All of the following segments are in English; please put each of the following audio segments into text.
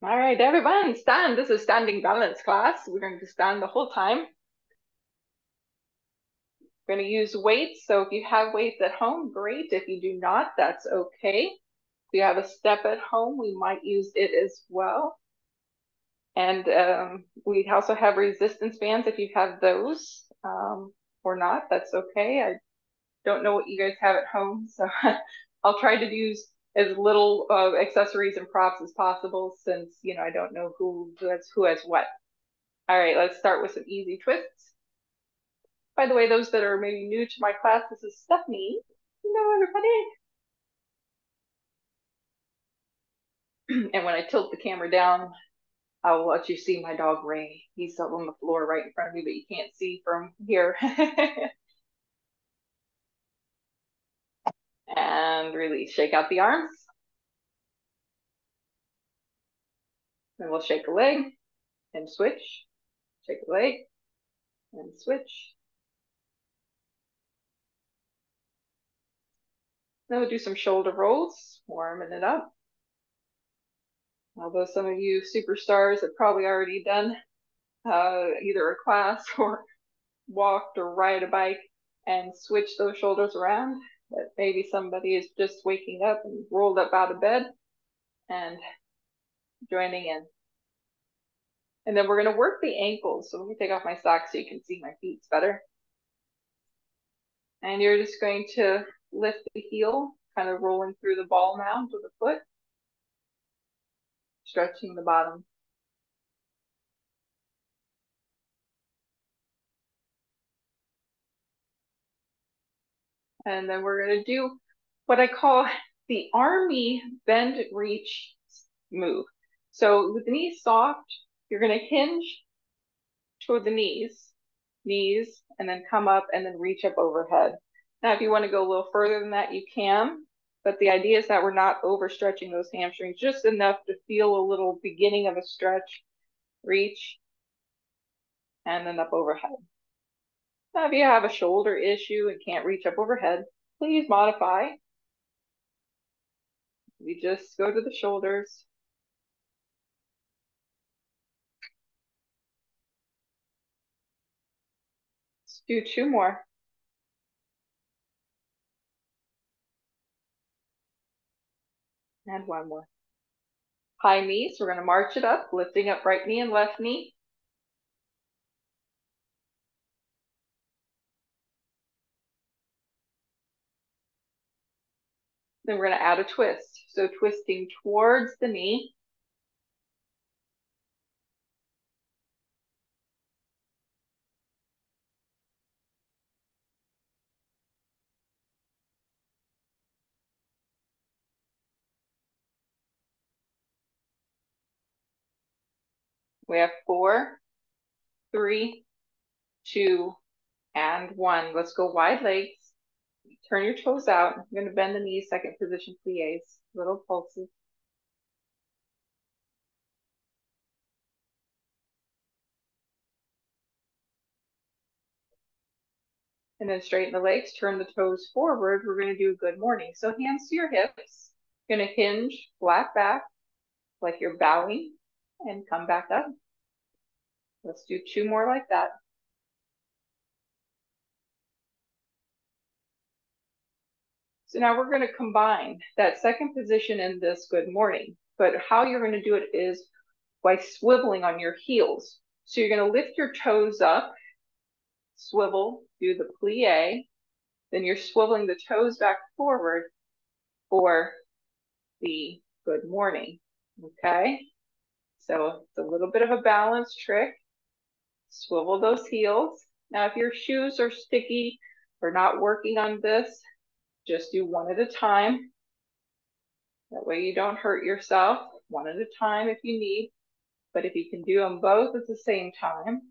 All right, everyone, stand. This is standing balance class. We're going to stand the whole time. We're going to use weights. So if you have weights at home, great. If you do not, that's okay. If you have a step at home, we might use it as well. And we also have resistance bands if you have those or not, that's okay. I don't know what you guys have at home, so I'll try to use as little accessories and props as possible since, I don't know who has what. All right, let's start with some easy twists. By the way, those that are maybe new to my class, this is Stephanie. Hello, everybody. And when I tilt the camera down, I'll let you see my dog Ray. He's up on the floor right in front of me, but you can't see from here. And release. Shake out the arms. Then we'll shake a leg and switch. Shake a leg and switch. Then we'll do some shoulder rolls, warming it up. Although some of you superstars have probably already done either a class or walked or ride a bike and switch those shoulders around, but maybe somebody is just waking up and rolled up out of bed and joining in. And then we're going to work the ankles. So let me take off my socks so you can see my feet better. And you're just going to lift the heel, kind of rolling through the ball mound of the foot, stretching the bottom. And then we're going to do what I call the army bend reach move. So with the knees soft, you're going to hinge toward the knees, and then come up and then reach up overhead. Now, if you want to go a little further than that, you can, but the idea is that we're not overstretching those hamstrings, just enough to feel a little beginning of a stretch, reach, and then up overhead. Now, if you have a shoulder issue and can't reach up overhead, please modify. We just go to the shoulders. Let's do two more. And one more. High knees, we're going to march it up, lifting up right knee and left knee. Then we're going to add a twist. So twisting towards the knee. We have 4, 3, 2, and 1. Let's go wide legs. Turn your toes out. I'm going to bend the knees, second position plies, little pulses. And then straighten the legs, turn the toes forward. We're going to do a good morning. So hands to your hips. You're going to hinge, flat back, like you're bowing, and come back up. Let's do 2 more like that. So now we're going to combine that second position in this good morning. But how you're going to do it is by swiveling on your heels. So you're going to lift your toes up, swivel, do the plie, then you're swiveling the toes back forward for the good morning, okay? So it's a little bit of a balance trick. Swivel those heels. Now, if your shoes are sticky or not working on this, just do one at a time. That way you don't hurt yourself. One at a time if you need, but if you can do them both at the same time.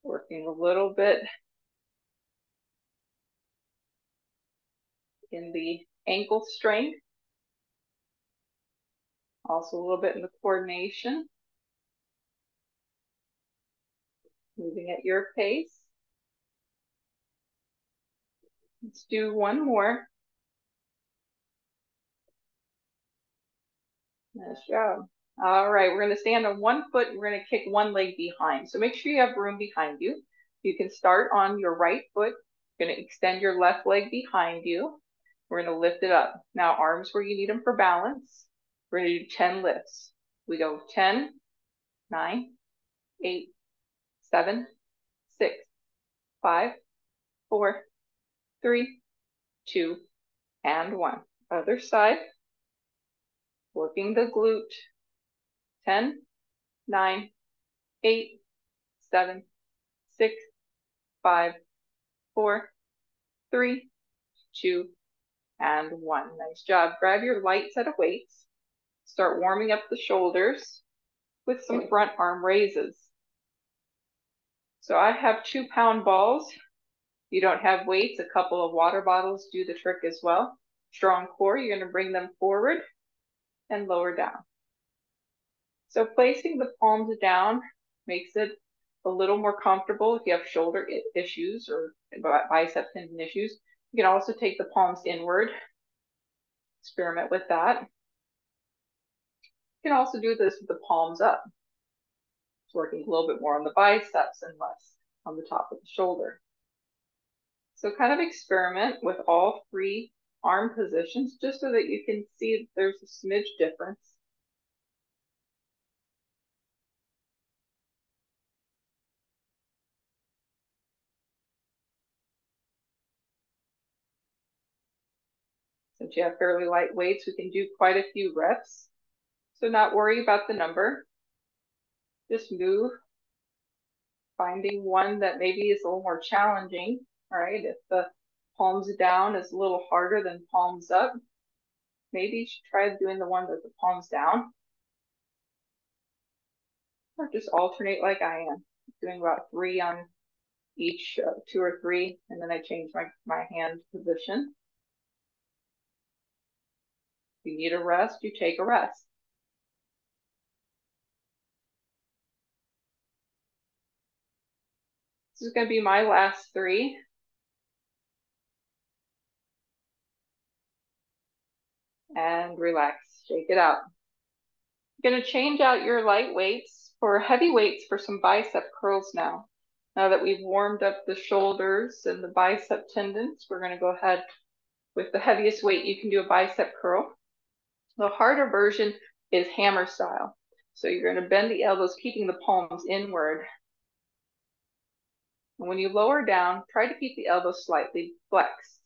Working a little bit in the ankle strength, also a little bit in the coordination. Moving at your pace. Let's do one more. Nice job. All right, we're going to stand on one foot and we're going to kick one leg behind. So make sure you have room behind you. You can start on your right foot. You're going to extend your left leg behind you. We're going to lift it up. Now arms where you need them for balance. We're going to do 10 lifts. We go 10, 9, 8, 7, 6, 5, 4, 3, 2, and 1. Other side. Working the glute. 10, 9, 8, 7, 6, 5, 4, 3, 2, and 1. Nice job. Grab your light set of weights. Start warming up the shoulders with some front arm raises. So I have 2-pound balls. If you don't have weights, a couple of water bottles do the trick as well. Strong core, you're going to bring them forward and lower down. So placing the palms down makes it a little more comfortable if you have shoulder issues or bicep tendon issues. You can also take the palms inward. Experiment with that. You can also do this with the palms up. It's working a little bit more on the biceps and less on the top of the shoulder. So kind of experiment with all 3 arm positions just so that you can see if there's a smidge difference. Since you have fairly light weights, we can do quite a few reps. So not worry about the number. Just move, finding one that maybe is a little more challenging, right? If the palms down is a little harder than palms up, maybe you should try doing the one with the palms down. Or just alternate like I am, doing about 3 on each, 2 or 3, and then I change my hand position. If you need a rest, you take a rest. This is going to be my last 3. And relax, shake it out. You're going to change out your light weights for heavy weights for some bicep curls now. Now that we've warmed up the shoulders and the bicep tendons, we're going to go ahead with the heaviest weight. You can do a bicep curl. The harder version is hammer style. So you're going to bend the elbows, keeping the palms inward. And when you lower down, try to keep the elbows slightly flexed.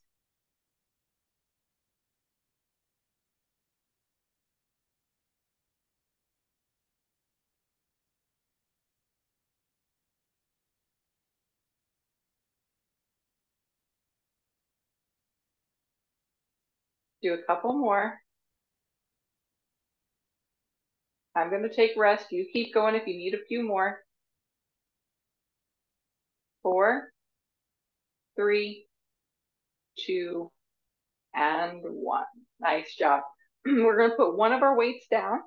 Do a couple more. I'm going to take rest. You keep going if you need a few more. 4, 3, 2, and 1. Nice job. We're going to put one of our weights down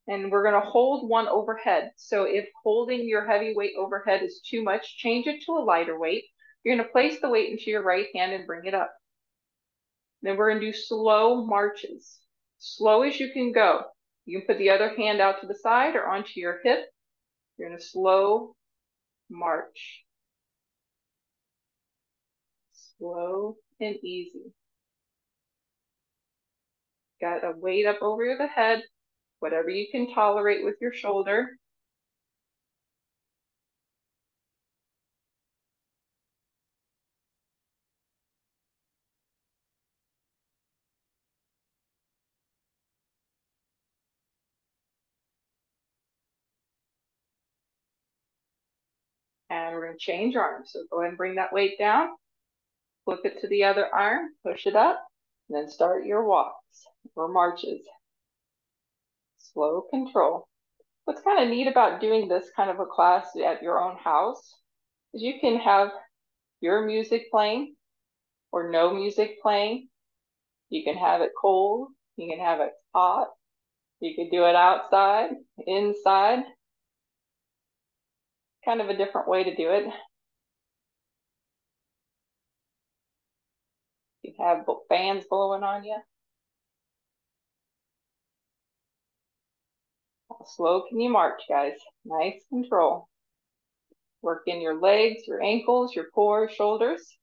and we're going to hold one overhead. So if holding your heavy weight overhead is too much, change it to a lighter weight. You're going to place the weight into your right hand and bring it up. Then we're going to do slow marches. Slow as you can go. You can put the other hand out to the side or onto your hip. You're going to slow march. Slow and easy. Got a weight up over the head, whatever you can tolerate with your shoulder. And we're going to change arms. So go ahead and bring that weight down, flip it to the other arm, push it up, and then start your walks or marches. Slow control. What's kind of neat about doing this kind of a class at your own house is you can have your music playing or no music playing. You can have it cold. You can have it hot. You could do it outside, inside. Kind of a different way to do it. You have fans blowing on you. How slow can you march, guys? Nice control. Work in your legs, your ankles, your core, shoulders.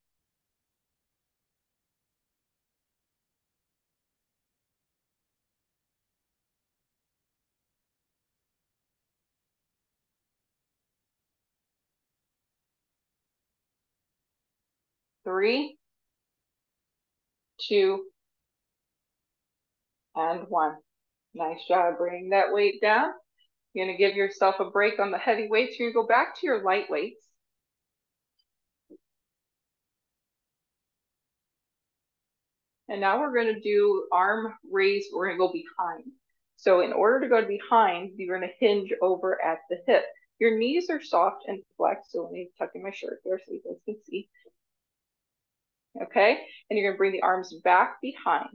Three, two, and one. Nice job bringing that weight down. You're going to give yourself a break on the heavy weights. You're going to go back to your light weights. And now we're going to do arm raise. We're going to go behind. So in order to go behind, you're going to hinge over at the hip. Your knees are soft and flexed. So let me tuck in my shirt here so you guys can see. Okay, and you're going to bring the arms back behind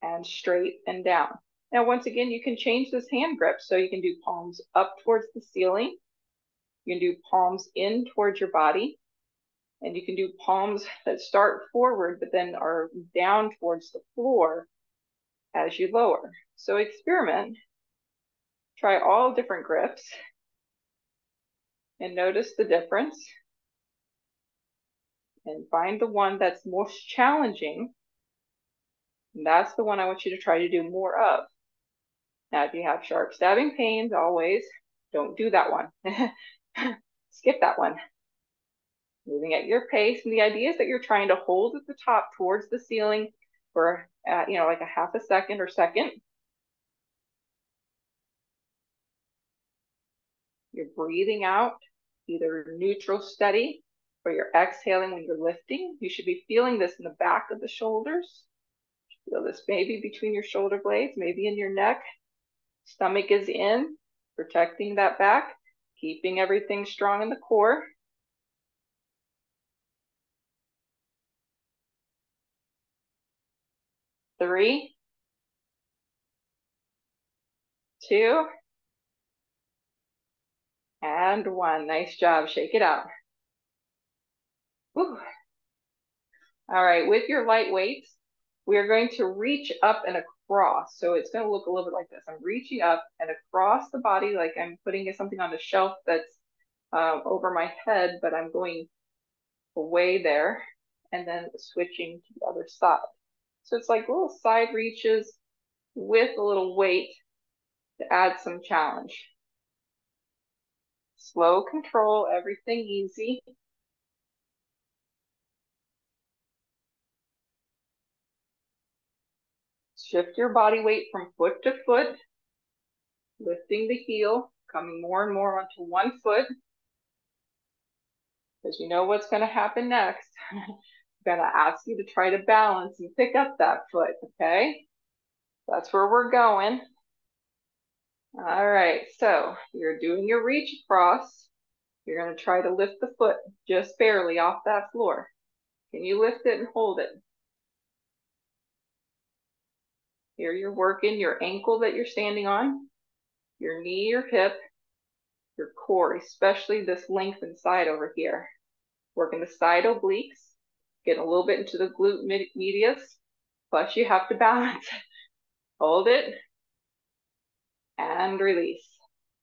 and straight and down. Now, once again, you can change this hand grip. So you can do palms up towards the ceiling. You can do palms in towards your body. And you can do palms that start forward, but then are down towards the floor as you lower. So experiment. Try all different grips and notice the difference. And find the one that's most challenging. And that's the one I want you to try to do more of. Now, if you have sharp stabbing pains, always don't do that one. Skip that one. Moving at your pace. And the idea is that you're trying to hold at the top towards the ceiling for, like a half a second or second. You're breathing out, either neutral, steady, or you're exhaling when you're lifting. You should be feeling this in the back of the shoulders. Feel this maybe between your shoulder blades, maybe in your neck. Stomach is in, protecting that back, keeping everything strong in the core. Three, two, and one. Nice job. Shake it out. Whew. All right, with your light weights, we are going to reach up and across. So it's going to look a little bit like this. I'm reaching up and across the body, like I'm putting something on a shelf that's over my head, but I'm going away there and then switching to the other side. So it's like little side reaches with a little weight to add some challenge. Slow control, everything easy. Shift your body weight from foot to foot, lifting the heel, coming more and more onto one foot, because you know what's going to happen next. I'm going to ask you to try to balance and pick up that foot, okay? That's where we're going. All right, so you're doing your reach across. You're going to try to lift the foot just barely off that floor. Can you lift it and hold it? Here you're working your ankle that you're standing on, your knee, your hip, your core, especially this lengthened side over here. Working the side obliques, getting a little bit into the glute medius, plus you have to balance. Hold it and release.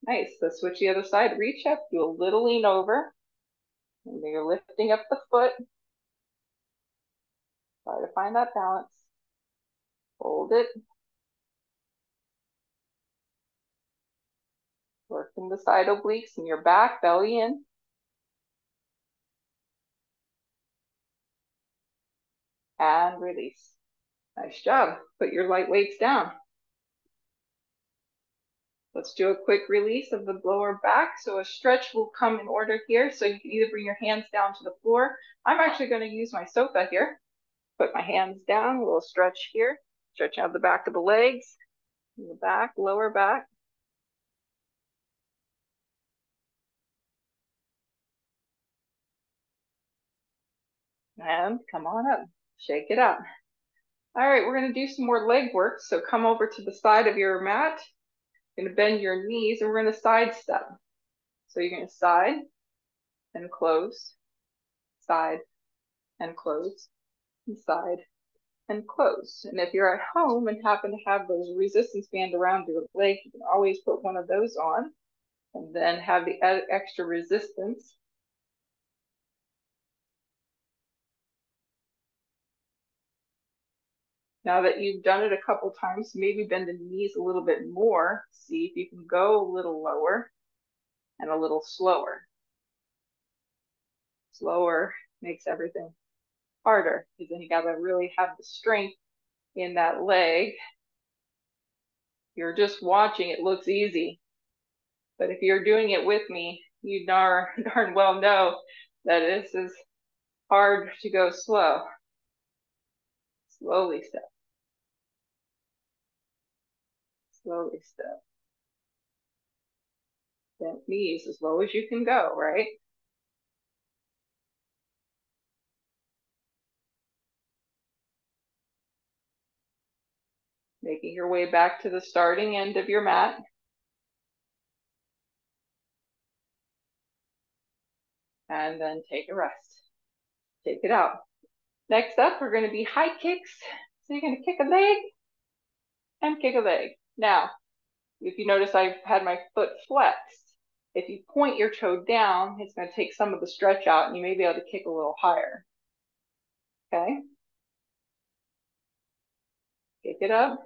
Nice. Let's switch the other side. Reach up, do a little lean over. And you're lifting up the foot. Try to find that balance. Hold it. Working the side obliques in your back, belly in. And release. Nice job. Put your light weights down. Let's do a quick release of the lower back. So a stretch will come in order here. So you can either bring your hands down to the floor. I'm actually going to use my sofa here. Put my hands down, a little stretch here. Stretch out the back of the legs, the back, lower back. And come on up, shake it out. All right, we're going to do some more leg work. So come over to the side of your mat. You're going to bend your knees and we're going to side step. So you're going to side and close, side and close, and side and close. And if you're at home and happen to have those resistance band around your leg, you can always put one of those on and then have the extra resistance. Now that you've done it a couple times, maybe bend the knees a little bit more. See if you can go a little lower and a little slower. Slower makes everything harder because then you got to really have the strength in that leg. You're just watching, it looks easy. But if you're doing it with me, you darn well know that this is hard to go slow. Slowly step. Slowly step. Bent knees as low as you can go, right? Making your way back to the starting end of your mat. And then take a rest. Take it out. Next up, we're going to be high kicks. So you're going to kick a leg and kick a leg. Now, if you notice, I've had my foot flexed. If you point your toe down, it's going to take some of the stretch out and you may be able to kick a little higher. Okay? Kick it up.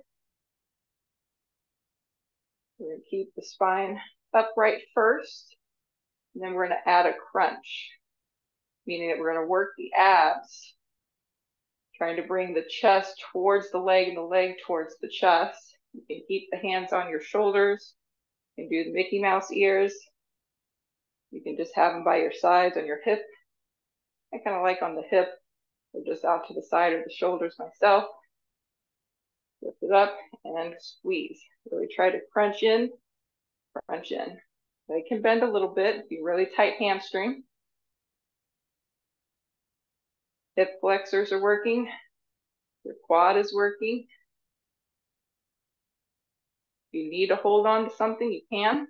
We're going to keep the spine upright first. And then we're going to add a crunch, meaning that we're going to work the abs, trying to bring the chest towards the leg and the leg towards the chest. You can keep the hands on your shoulders. You can do the Mickey Mouse ears. You can just have them by your sides on your hip. I kind of like on the hip, or just out to the side of the shoulders myself. Lift it up and squeeze. Really try to crunch in, crunch in. They can bend a little bit, be really tight hamstring. Hip flexors are working. Your quad is working. If you need to hold on to something, you can.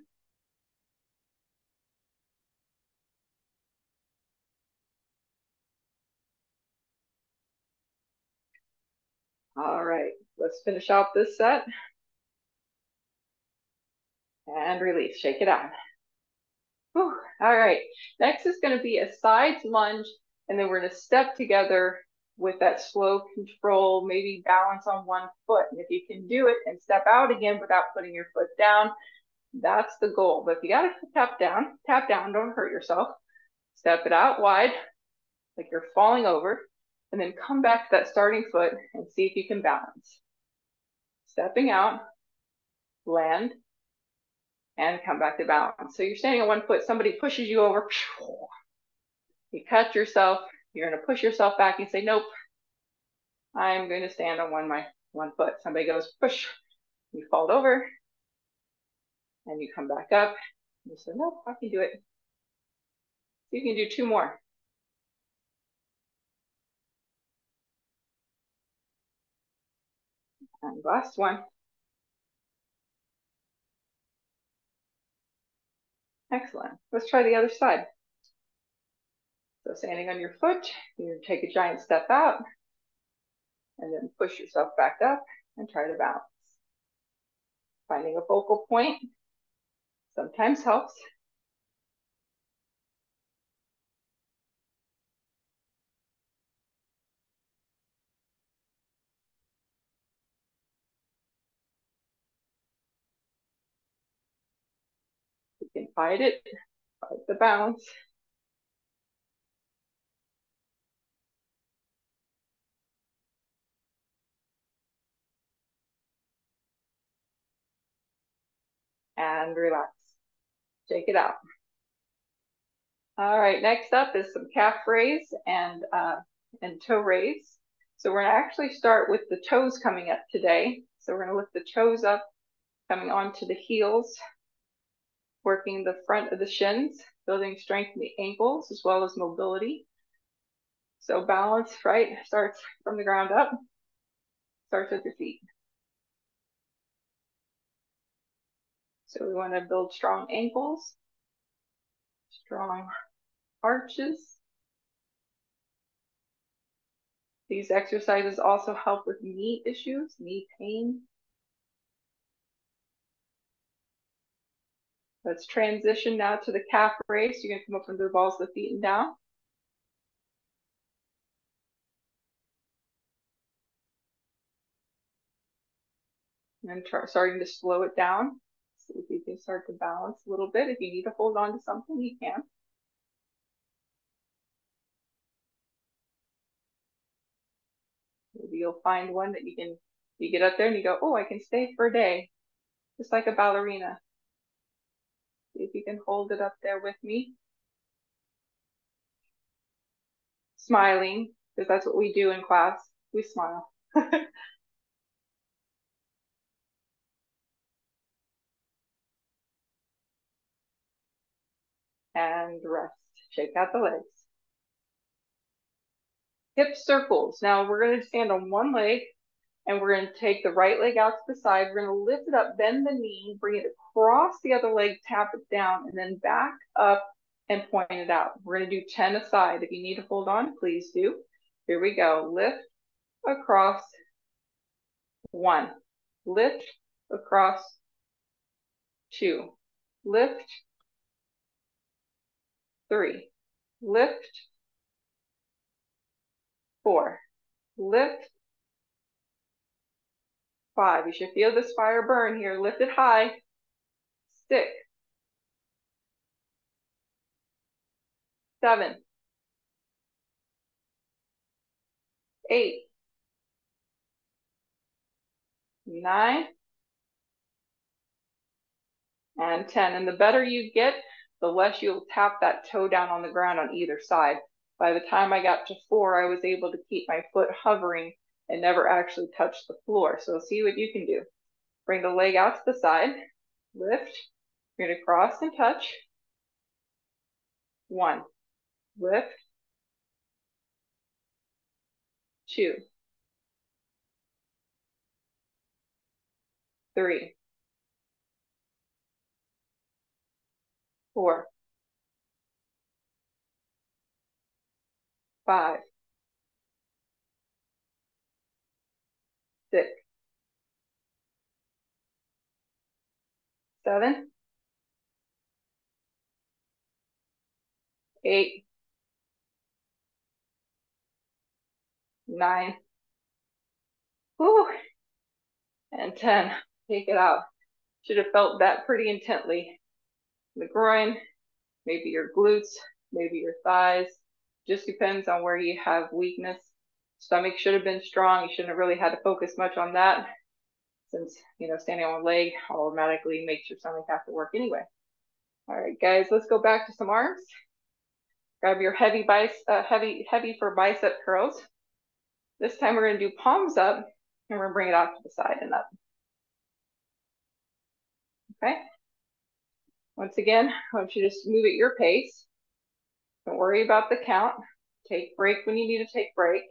All right, let's finish out this set. And release, shake it out. Whew. All right, next is going to be a sides lunge, and then we're going to step together with that slow control, maybe balance on one foot. And if you can do it and step out again without putting your foot down, that's the goal. But if you got to tap down, don't hurt yourself. Step it out wide, like you're falling over, and then come back to that starting foot and see if you can balance. Stepping out, land, and come back to balance. So you're standing on one foot, somebody pushes you over, you catch yourself, you're going to push yourself back and say, nope, I'm going to stand on one foot. Somebody goes, push, you fall over, and you come back up, and you say, nope, I can do it. You can do two more. And last one. Excellent. Let's try the other side. So standing on your foot, you take a giant step out, and then push yourself back up and try to balance. Finding a focal point sometimes helps. You can fight it, fight the balance. And relax. Shake it out. All right, next up is some calf raise and toe raise. So we're gonna actually start with the toes coming up today. So we're gonna lift the toes up, coming onto the heels, working the front of the shins, building strength in the ankles as well as mobility. So balance, right, starts from the ground up, starts with your feet. So we want to build strong ankles, strong arches, These exercises also help with knee issues, knee pain. Let's transition now to the calf raise. You're going to come up from the balls of the feet and down. And starting to slow it down. See if you can start to balance a little bit. If you need to hold on to something, you can. Maybe you'll find one that you get up there and you go, oh, I can stay for a day, just like a ballerina. See if you can hold it up there with me. Smiling, because that's what we do in class. We smile. And rest. Shake out the legs. Hip circles. Now we're going to stand on one leg and we're going to take the right leg out to the side. We're going to lift it up, bend the knee, bring it across the other leg, tap it down, and then back up and point it out. We're going to do 10 aside. If you need to hold on, please do. Here we go. Lift, across, 1. Lift, across, 2. Lift, 3. Lift, 4. Lift, 5. You should feel this fire burn here. Lift it high. 6. 7. 8. 9. And 10. And the better you get, the less you'll tap that toe down on the ground on either side. By the time I got to 4, I was able to keep my foot hovering and never actually touch the floor. So see what you can do. Bring the leg out to the side. Lift. You're going to cross and touch. 1. Lift. 2. 3. 4. 5. 6. 7. 8. 9. Whew, and 10. Take it out. Should have felt that pretty intently. The groin, maybe your glutes, maybe your thighs. Just depends on where you have weakness. Stomach should have been strong. You shouldn't have really had to focus much on that, since, standing on one leg automatically makes your stomach have to work anyway. All right, guys, let's go back to some arms. Grab your heavy for bicep curls. This time we're going to do palms up, and we're going to bring it out to the side and up. Okay. Once again, I want you to just move at your pace. Don't worry about the count. Take break when you need to take break.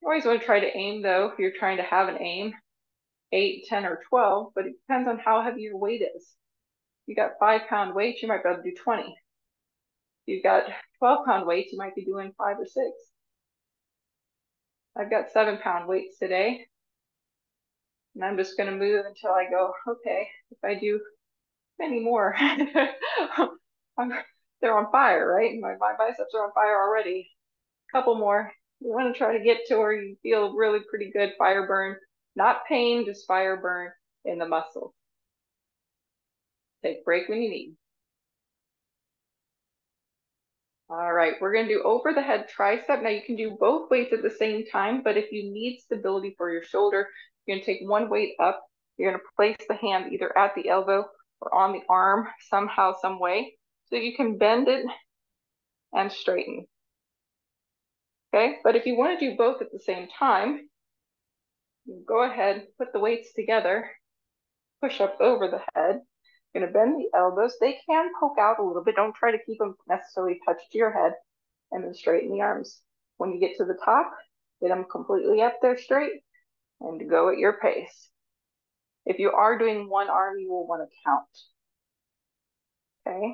You always want to try to aim, though, if you're trying to have an aim, 8, 10, or 12, but it depends on how heavy your weight is. If you got 5-pound weights, you might be able to do 20. If you've got 12-pound weights, you might be doing 5 or 6. I've got 7-pound weights today, and I'm just going to move until I go, okay, if I do any more, they're on fire, right? My biceps are on fire already. A couple more. You want to try to get to where you feel really pretty good fire burn. Not pain, just fire burn in the muscle. Take a break when you need. All right, we're going to do over the head tricep. Now you can do both weights at the same time, but if you need stability for your shoulder, you're going to take one weight up. You're going to place the hand either at the elbow or on the arm somehow, some way, so you can bend it and straighten. Okay, but if you want to do both at the same time, go ahead, put the weights together, push up over the head. You're going to bend the elbows. They can poke out a little bit. Don't try to keep them necessarily touched to your head. And then straighten the arms. When you get to the top, get them completely up there straight and go at your pace. If you are doing one arm, you will want to count. Okay?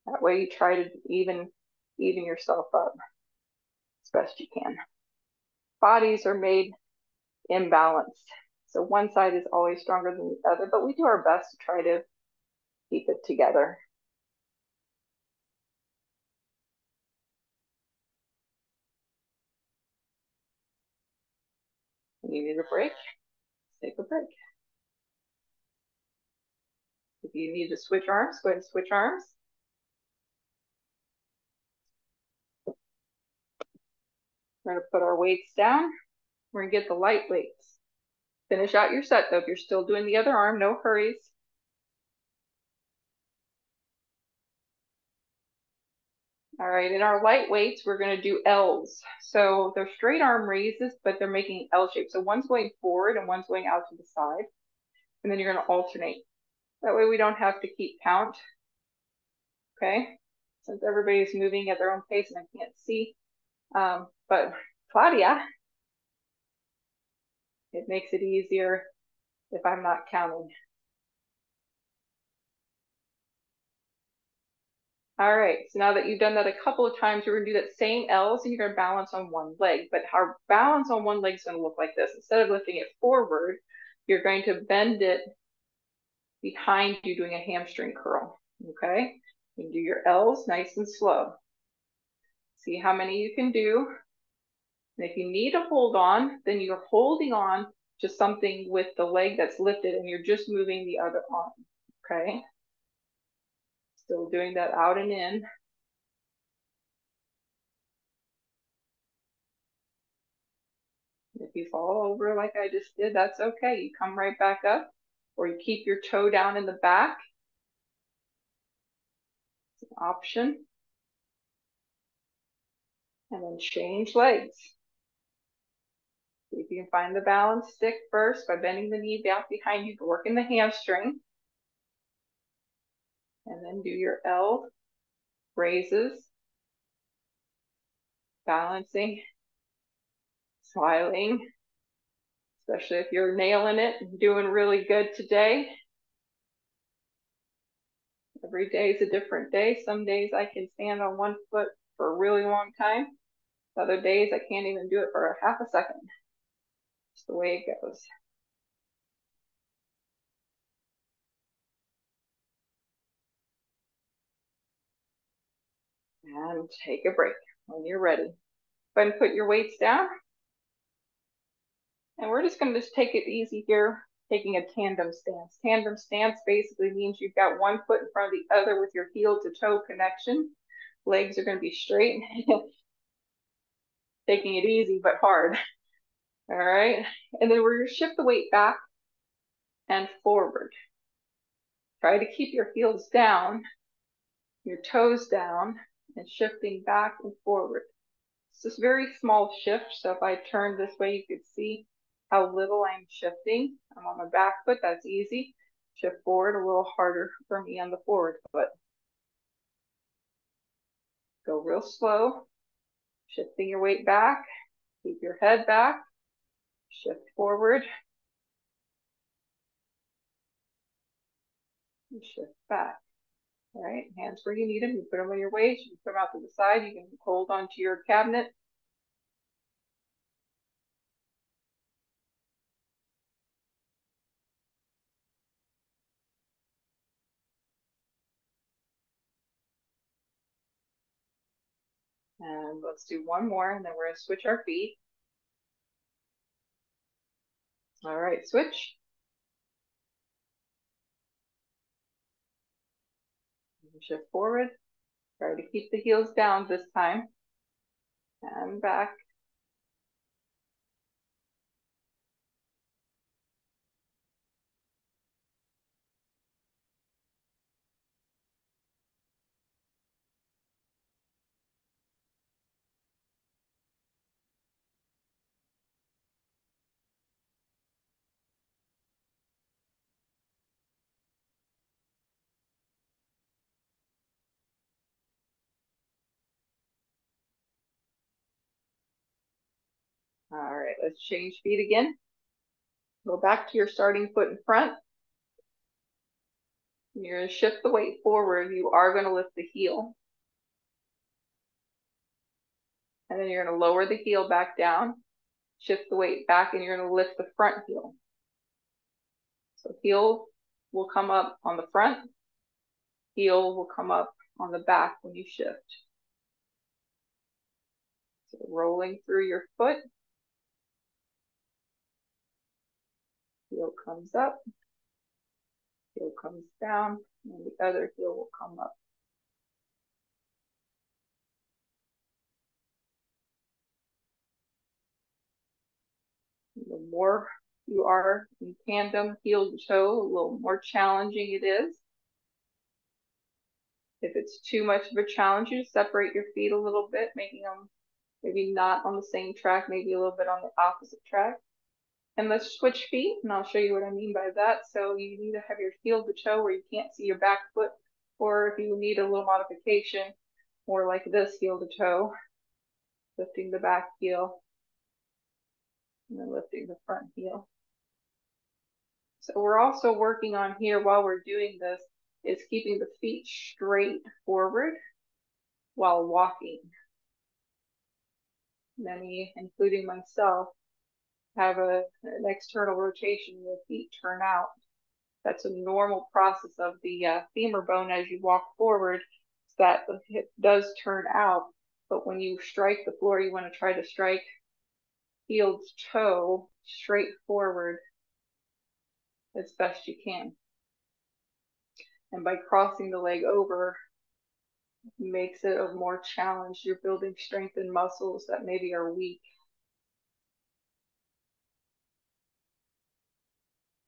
That way you try to even yourself up as best you can. bodies are made imbalanced. So one side is always stronger than the other, but we do our best to try to keep it together. You need a break, take a break. If you need to switch arms, go ahead and switch arms. We're going to put our weights down. We're going to get the light weights. Finish out your set though. If you're still doing the other arm, no hurries. All right, in our light weights, we're going to do L's. So they're straight arm raises, but they're making L shape. So one's going forward and one's going out to the side. And then you're going to alternate. That way we don't have to keep count. Okay, since everybody's moving at their own pace and I can't see. But Claudia, it makes it easier if I'm not counting. All right, so now that you've done that a couple of times, you're gonna do that same L's and you're gonna balance on one leg. But our balance on one leg is gonna look like this. Instead of lifting it forward, you're going to bend it behind you doing a hamstring curl, okay? You do your L's nice and slow. See how many you can do. And if you need to hold on, then you're holding on to something with the leg that's lifted and you're just moving the other arm, okay? Still doing that out and in. If you fall over like I just did, that's okay. You come right back up, or you keep your toe down in the back. It's an option. And then change legs. See if you can find the balance stick first by bending the knee back behind you, working the hamstring. And then do your L raises, balancing, smiling, especially if you're nailing it and doing really good today. Every day is a different day. Some days I can stand on one foot for a really long time. Other days I can't even do it for a half a second. It's the way it goes. And take a break when you're ready. Go ahead and put your weights down. And we're just going to take it easy here, taking a tandem stance. Tandem stance basically means you've got one foot in front of the other with your heel to toe connection. Legs are going to be straight. Taking it easy but hard. All right. And then we're going to shift the weight back and forward. Try to keep your heels down, your toes down, and shifting back and forward. It's this very small shift. So if I turn this way, you could see how little I'm shifting. I'm on my back foot, that's easy. Shift forward, a little harder for me on the forward foot. Go real slow, shifting your weight back, keep your head back, shift forward, and shift back. All right, hands where you need them. You put them on your waist, you put them out to the side, you can hold onto your cabinet. And let's do one more, and then we're going to switch our feet. All right, switch. Shift forward. Try to keep the heels down this time. And back. All right, let's change feet again. Go back to your starting foot in front. You're going to shift the weight forward. You are going to lift the heel. And then you're going to lower the heel back down. shift the weight back and you're going to lift the front heel. So heel will come up on the front, heel will come up on the back when you shift. So rolling through your foot, heel comes up, heel comes down, and the other heel will come up. The more you are in tandem, heel to toe, a little more challenging it is. If it's too much of a challenge, you separate your feet a little bit, making them maybe not on the same track, maybe a little bit on the opposite track. And let's switch feet, and I'll show you what I mean by that. So you need to have your heel to toe where you can't see your back foot, or if you need a little modification, more like this, heel to toe, lifting the back heel, and then lifting the front heel. So we're also working on here while we're doing this is keeping the feet straight forward while walking. Many, including myself, have an external rotation where the feet turn out. That's a normal process of the femur bone as you walk forward, so that the hip does turn out. But when you strike the floor, you want to try to strike heel to toe straight forward as best you can. And by crossing the leg over, makes it a more challenge. You're building strength in muscles that maybe are weak.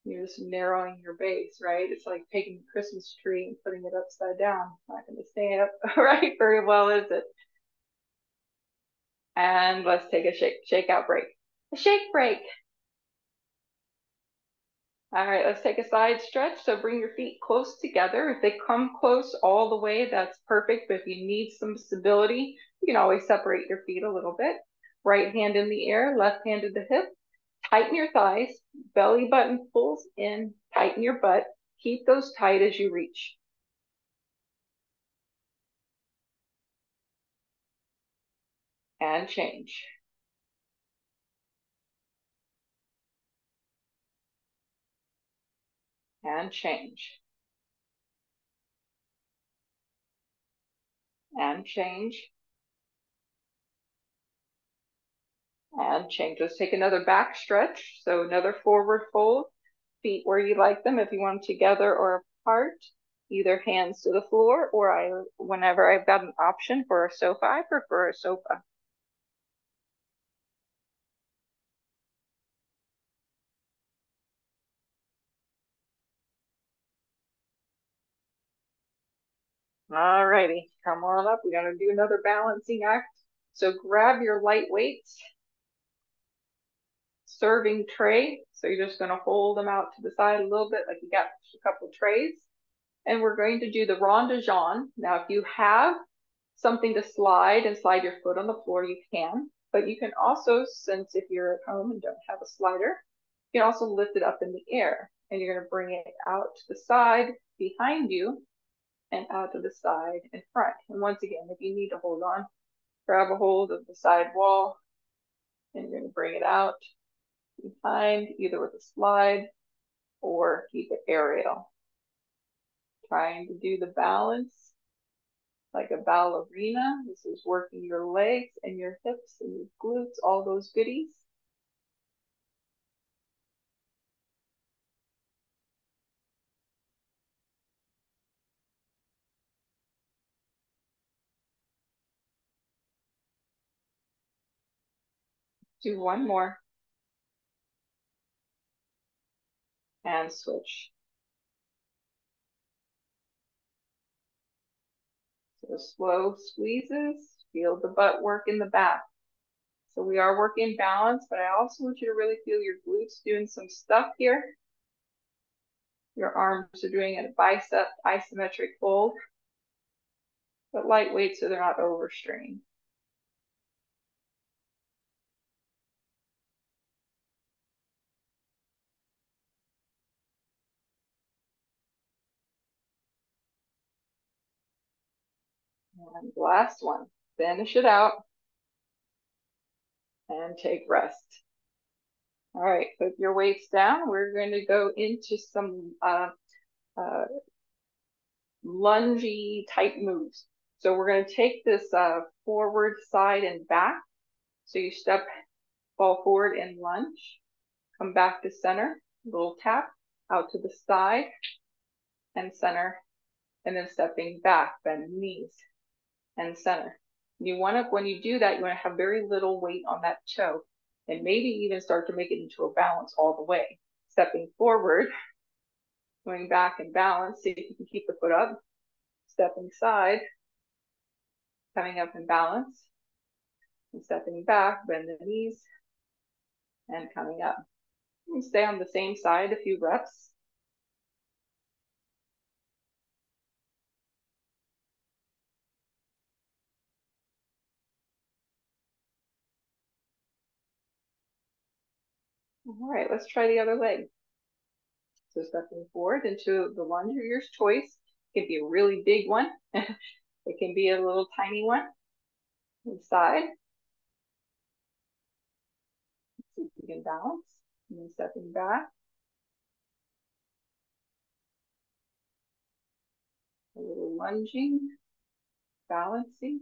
You're just narrowing your base, right? It's like taking a Christmas tree and putting it upside down. Not going to stand up right very well, is it? And let's take a shake out break. A shake break. All right, let's take a side stretch. So bring your feet close together. If they come close all the way, that's perfect. But if you need some stability, you can always separate your feet a little bit. Right hand in the air, left hand at the hip. Tighten your thighs, belly button pulls in, tighten your butt. Keep those tight as you reach. And change. And change. And change. And change. Let's take another back stretch. So another forward fold. Feet where you like them, if you want them together or apart. Either hands to the floor, or whenever I've got an option for a sofa, I prefer a sofa. All righty, come on up. We're gonna do another balancing act. So grab your light weights, serving tray. So you're just gonna hold them out to the side a little bit, like you got a couple trays. And we're going to do the rond de jambe. Now, if you have something to slide and slide your foot on the floor, you can. But you can also, since if you're at home and don't have a slider, you can also lift it up in the air. And you're going to bring it out to the side behind you and out to the side in front. And once again, if you need to hold on, grab a hold of the side wall and you're going to bring it out behind, either with a slide or keep it aerial. Trying to do the balance like a ballerina. This is working your legs and your hips and your glutes, all those goodies. Do one more. And switch. So slow squeezes, feel the butt work in the back. So we are working balance, but I also want you to really feel your glutes doing some stuff here. Your arms are doing a bicep isometric fold, but lightweight so they're not overstrained. And last one, finish it out and take rest. All right, put your weights down. We're going to go into some lungy type moves. So we're going to take this forward, side, and back. So you fall forward and lunge, come back to center, little tap, out to the side and center, and then stepping back, bend the knees and center. You want to, when you do that, you want to have very little weight on that toe and maybe even start to make it into a balance all the way. Stepping forward, going back and balance, see if you can keep the foot up, stepping side, coming up in balance, and stepping back, bend the knees, and coming up. You can stay on the same side a few reps. All right, let's try the other leg. So stepping forward into the lunge of your choice. It can be a really big one. It can be a little tiny one. Inside. See if you can balance. And then stepping back. A little lunging, balancing,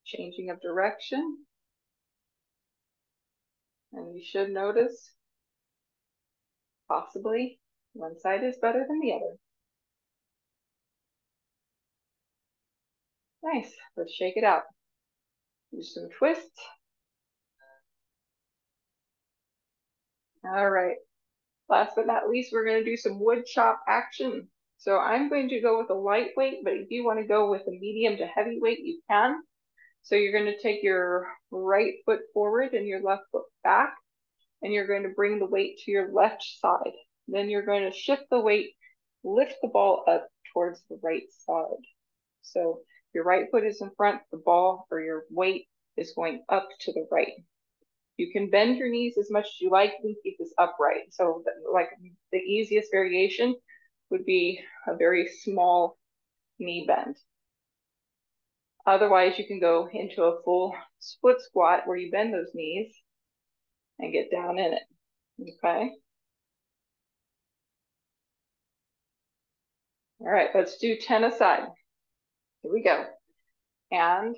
changing of direction. And you should notice, possibly, one side is better than the other. Nice. Let's shake it out. Do some twists. All right. Last but not least, we're going to do some wood chop action. So I'm going to go with a lightweight, but if you want to go with a medium to heavyweight, you can. So you're going to take your right foot forward and your left foot back, and you're going to bring the weight to your left side. Then you're going to shift the weight, lift the ball up towards the right side. So your right foot is in front, the ball or your weight is going up to the right. You can bend your knees as much as you like and keep this upright. So like the easiest variation would be a very small knee bend. Otherwise, you can go into a full split squat where you bend those knees and get down in it, okay? All right, let's do 10 aside. Here we go. And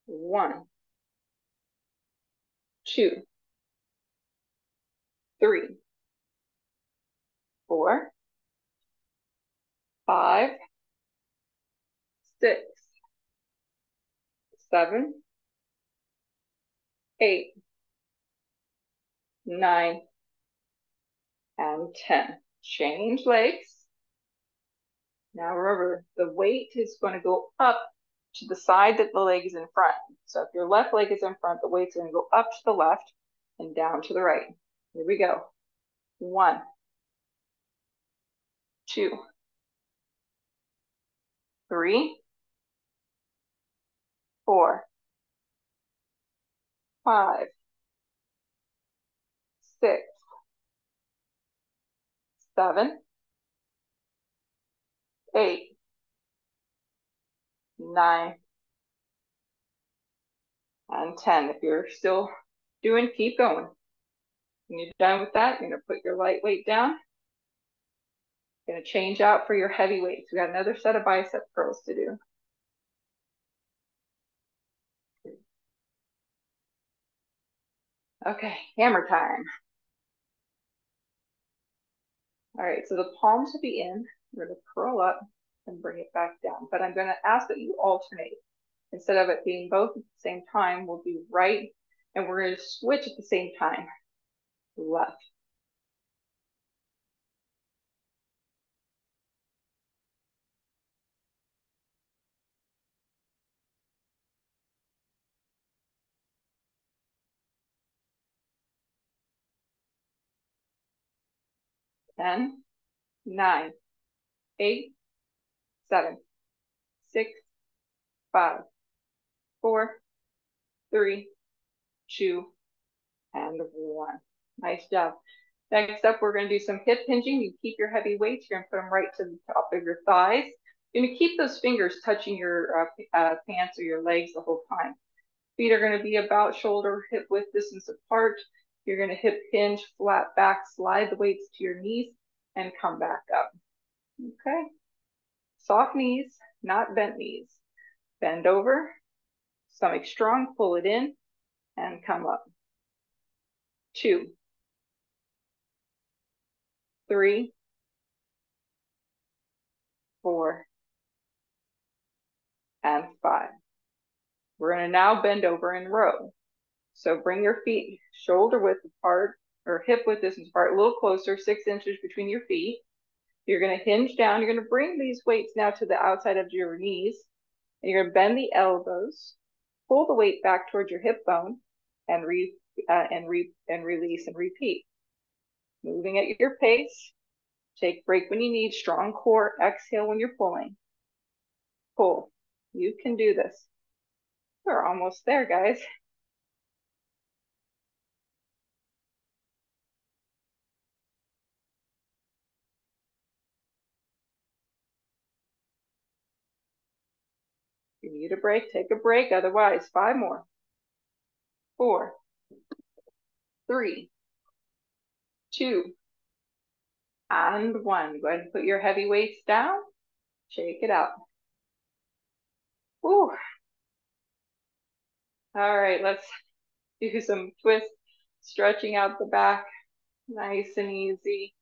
1, 2, 3, 4, 5, 6, 7, 8, 9, and 10. Change legs. Now remember, the weight is going to go up to the side that the leg is in front. So if your left leg is in front, the weight's going to go up to the left and down to the right. Here we go. 1, 2, 3, 4, 5, 6, 7, 8, 9, and 10. If you're still doing, keep going. When you're done with that, you're going to put your light weight down. You're going to change out for your heavy weights. We got another set of bicep curls to do. Okay, hammer time. All right, so the palms will be in. We're going to curl up and bring it back down. But I'm going to ask that you alternate. Instead of it being both at the same time, we'll do right, and we're going to switch at the same time, left. Ten, 9, 8, 7, 6, 5, 4, 3, 2, and 1. Nice job. Next up, we're going to do some hip hinging. You keep your heavy weights. You're going to put them right to the top of your thighs. You're going to keep those fingers touching your pants or your legs the whole time. Feet are going to be about shoulder hip width distance apart. You're going to hip hinge, flat back, slide the weights to your knees, and come back up. Okay? Soft knees, not bent knees. Bend over, stomach strong, pull it in, and come up. 2, 3, 4, and 5. We're going to now bend over and row. So bring your feet shoulder width apart or hip width distance apart, a little closer, 6 inches between your feet. You're going to hinge down. You're going to bring these weights now to the outside of your knees. And you're going to bend the elbows, pull the weight back towards your hip bone, and release and repeat. Moving at your pace. Take break when you need. Strong core. Exhale when you're pulling. Pull. You can do this. We're almost there, guys. If you need a break, take a break. Otherwise, 5 more. 4, 3, 2, and 1. Go ahead and put your heavy weights down. Shake it out. Woo. All right, let's do some twists, stretching out the back, nice and easy.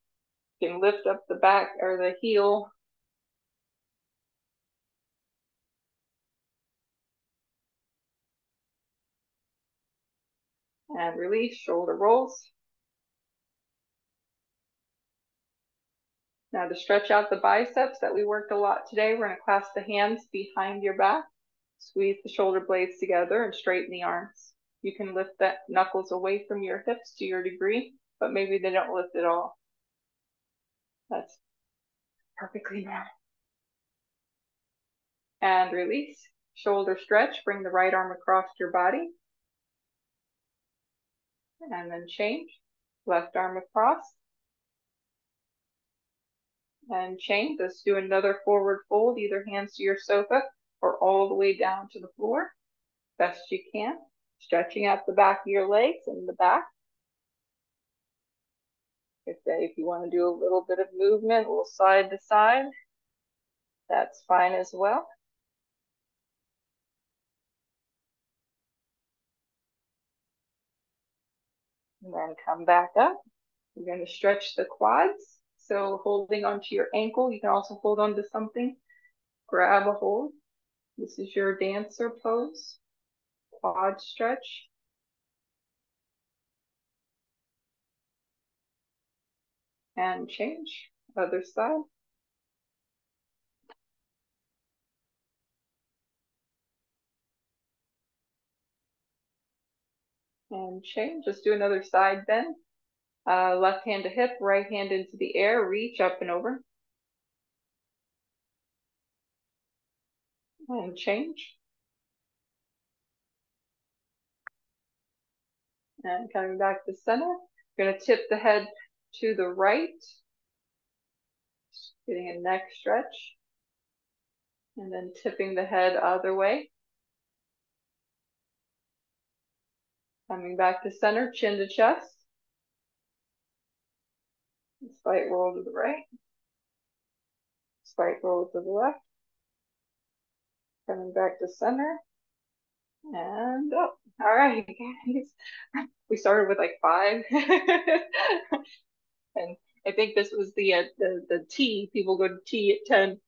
You can lift up the back or the heel. And release, shoulder rolls. Now to stretch out the biceps that we worked a lot today, we're going to clasp the hands behind your back, squeeze the shoulder blades together and straighten the arms. You can lift the knuckles away from your hips to your degree, but maybe they don't lift at all. That's perfectly normal. And release, shoulder stretch, bring the right arm across your body. And then change, left arm across. And change. Let's do another forward fold, either hands to your sofa or all the way down to the floor. Best you can. Stretching out the back of your legs and the back. If you want to do a little bit of movement, a little side to side, that's fine as well. And then come back up. You're going to stretch the quads. So holding onto your ankle, you can also hold onto something. Grab a hold. This is your dancer pose. Quad stretch. And change. Other side. And change. Just do another side bend. Left hand to hip, right hand into the air. Reach up and over. And change. And coming back to center. You're going to tip the head to the right. Getting a neck stretch. And then tipping the head other way. Coming back to center, chin to chest. Slight roll to the right. Slight roll to the left. Coming back to center. And up. All right, guys. We started with like 5. And I think this was the T. People go to T at 10.